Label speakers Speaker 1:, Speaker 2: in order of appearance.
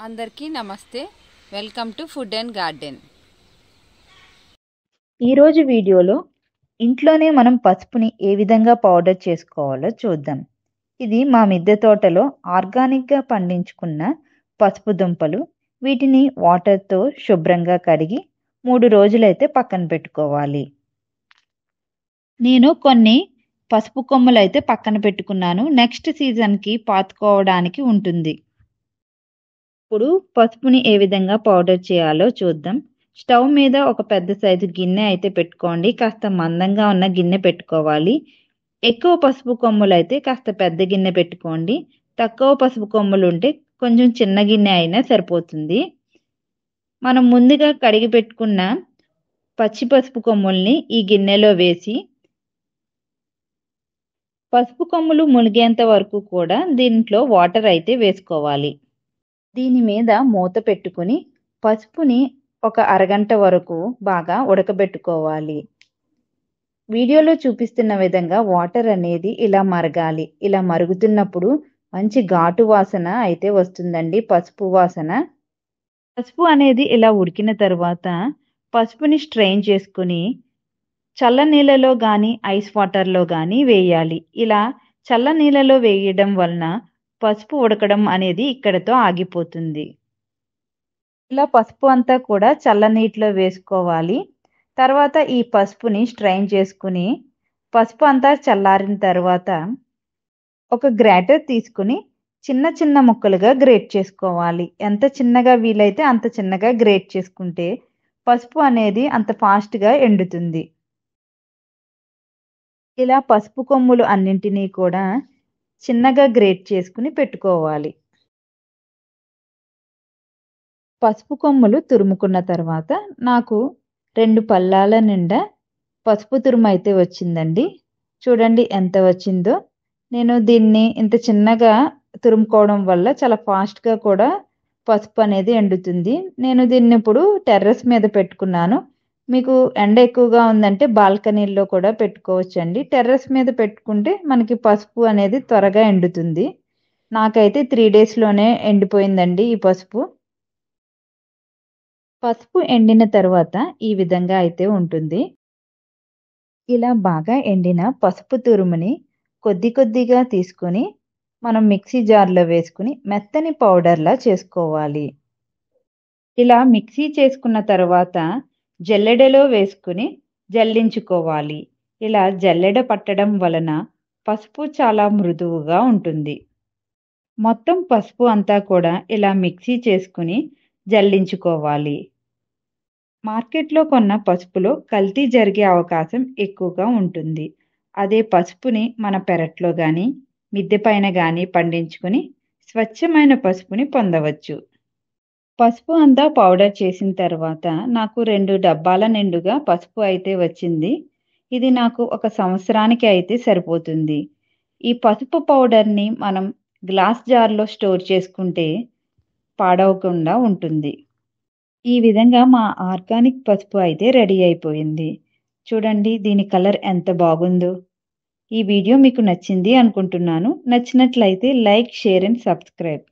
Speaker 1: అందరికీ నమస్తే. Welcome to food and garden.
Speaker 2: ఈరోజు వీడియోలో ఇంట్లోనే మనం పసుపుని ఏ విధంగా పౌడర్ చేసుకోవాలో చూద్దాం. ఇది మా మిద్దె తోటలో ఆర్గానిక్గా పండించుకున్న పసుపు దుంపలు. వీటిని వాటర్తో శుభ్రంగా కడిగి 3 రోజులైతే పక్కన పెట్టుకోవాలి. నేను కొన్ని పసుపు కొమ్మలు అయితే పక్కన పెట్టుకున్నాను. నెక్స్ట్ సీజన్కి పాతుకోవడానికి ఉంటుంది. ఇప్పుడు పసుపుని ఏ విధంగా పౌడర్ చేయాలో చూద్దాం. స్టవ్ మీద ఒక పెద్ద సైజు గిన్నె అయితే పెట్టుకోండి. కాస్త మందంగా ఉన్న గిన్నె పెట్టుకోవాలి. ఎక్కువ పసుపు కొమ్ములు అయితే కాస్త పెద్ద గిన్నె పెట్టుకోండి. తక్కువ పసుపు కొమ్ములు ఉంటే కొంచెం చిన్న గిన్నె అయినా సరిపోతుంది. మనం ముందుగా కడిగి పెట్టుకున్న పచ్చి పసుపు కొమ్ముల్ని ఈ గిన్నెలో వేసి పసుపు కొమ్ములు మునిగేంత వరకు కూడా దీంట్లో వాటర్ అయితే వేసుకోవాలి. దీని మీద మూత పెట్టుకుని పసుపుని ఒక అరగంట వరకు బాగా ఉడకబెట్టుకోవాలి. వీడియోలో చూపిస్తున్న విధంగా వాటర్ అనేది ఇలా మరగాలి. ఇలా మరుగుతున్నప్పుడు మంచి ఘాటు వాసన అయితే వస్తుందండి, పసుపు వాసన. పసుపు అనేది ఇలా ఉడికిన తర్వాత పసుపుని స్ట్రెయిన్ చేసుకుని చల్ల నీళ్ళలో కానీ ఐస్ వాటర్లో కానీ వేయాలి. ఇలా చల్ల నీళ్ళలో వేయడం వలన పసుపు ఉడకడం అనేది ఇక్కడతో ఆగిపోతుంది. ఇలా పసుపు అంతా కూడా చల్ల నీటిలో వేసుకోవాలి. తర్వాత ఈ పసుపుని స్ట్రెయిన్ చేసుకుని పసుపు అంతా చల్లారిన తర్వాత ఒక గ్రేటర్ తీసుకుని చిన్న చిన్న ముక్కలుగా గ్రేట్ చేసుకోవాలి. ఎంత చిన్నగా వీలైతే అంత చిన్నగా గ్రేట్ చేసుకుంటే పసుపు అనేది అంత ఫాస్ట్గా ఎండుతుంది. ఇలా పసుపు కొమ్ములు అన్నింటినీ కూడా చిన్నగా గ్రేట్ చేసుకుని పెట్టుకోవాలి. పసుపు కొమ్ములు తురుముకున్న తర్వాత నాకు 2 పళ్ళాల నిండా పసుపు తురుము అయితే వచ్చిందండి. చూడండి ఎంత వచ్చిందో. నేను దీన్ని ఇంత చిన్నగా తురుముకోవడం వల్ల చాలా ఫాస్ట్గా కూడా పసుపు అనేది ఎండుతుంది. నేను దీన్ని ఇప్పుడు టెర్రస్ మీద పెట్టుకున్నాను. మీకు ఎండ ఎక్కువగా ఉందంటే బాల్కనీల్లో కూడా పెట్టుకోవచ్చండి. టెర్రస్ మీద పెట్టుకుంటే మనకి పసుపు అనేది త్వరగా ఎండుతుంది. నాకైతే 3 డేస్లోనే ఎండిపోయిందండి ఈ పసుపు. పసుపు ఎండిన తర్వాత ఈ విధంగా అయితే ఉంటుంది. ఇలా బాగా ఎండిన పసుపు తురుముని కొద్ది కొద్దిగా తీసుకొని మనం మిక్సీ జార్లో వేసుకుని మెత్తని పౌడర్లా చేసుకోవాలి. ఇలా మిక్సీ చేసుకున్న తర్వాత జల్లెడలో వేసుకుని జల్లించుకోవాలి. ఇలా జల్లెడ పట్టడం వలన పసుపు చాలా మృదువుగా ఉంటుంది. మొత్తం పసుపు అంతా కూడా ఇలా మిక్సీ చేసుకుని జల్లించుకోవాలి. మార్కెట్లో కొన్న పసుపులో కల్తీ జరిగే అవకాశం ఎక్కువగా ఉంటుంది. అదే పసుపుని మన పెరట్లో కానీ మిద్దె పైన కానీ పండించుకుని స్వచ్ఛమైన పసుపుని పొందవచ్చు. పసుపు అంతా పౌడర్ చేసిన తర్వాత నాకు 2 డబ్బాల నిండుగా పసుపు అయితే వచ్చింది. ఇది నాకు 1 సంవత్సరానికి అయితే సరిపోతుంది. ఈ పసుపు పౌడర్ని మనం గ్లాస్ జార్లో స్టోర్ చేసుకుంటే పాడవకుండా ఉంటుంది. ఈ విధంగా మా ఆర్గానిక్ పసుపు అయితే రెడీ అయిపోయింది. చూడండి దీని కలర్ ఎంత బాగుందో. ఈ వీడియో మీకు నచ్చింది అనుకుంటున్నాను. నచ్చినట్లయితే లైక్, షేర్ అండ్ సబ్స్క్రైబ్.